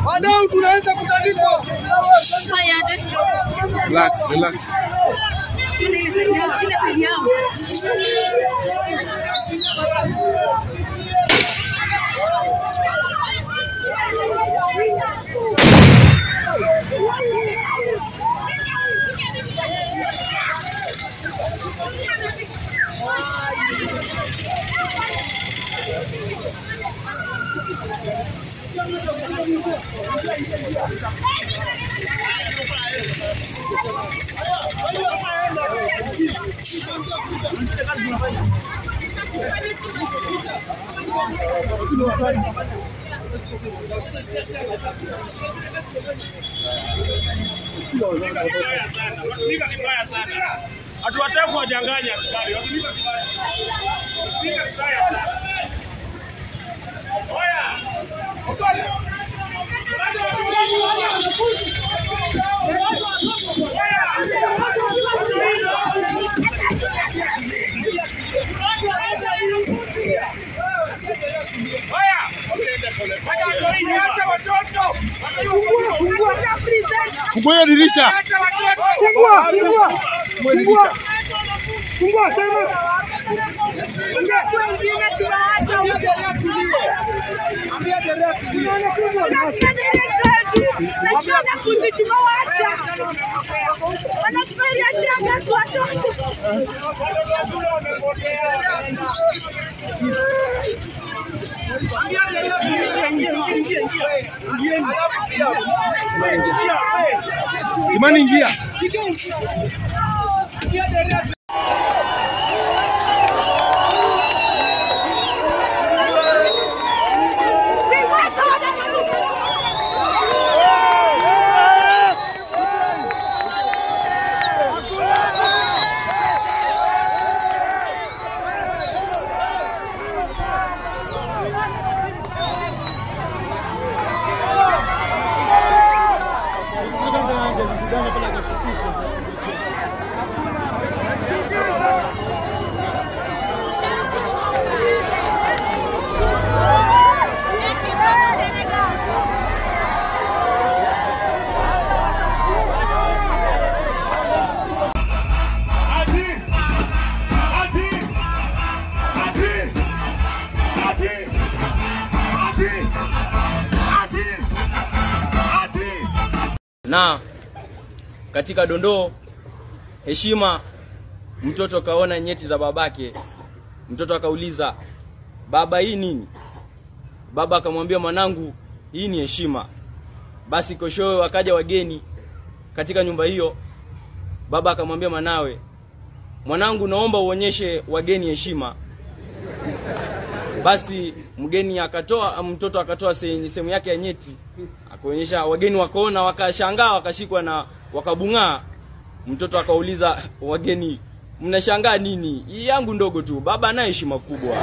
Wadau tunaanza kutandikwa. Relax, relax. Watumika kibaya sana. Hatuwataka kuwadanganya askari. Watumika kibaya. Watumika kibaya sana. Oya. Fungua dirisha. Fungua dirisha. Fungua sema. Ambia dereva. Wanafunzi tumewacha. Wanatufaria changa watoto. Imani ingia. Na katika dondoo heshima, mtoto kaona nyeti za babake. Mtoto akauliza, baba hii nini? Baba akamwambia, mwanangu, hii ni heshima. Basi keshowe wakaja wageni katika nyumba hiyo. Baba akamwambia mwanawe, mwanangu, naomba uonyeshe wageni heshima. Basi mtoto akatoa sehemu yake ya nyeti, akaonyesha wageni, wakaona, wakashangaa, wakashikwa na wakabungaa. Mtoto akauliza wageni, mnashangaa nini? Hii yangu ndogo tu, baba ana heshima kubwa.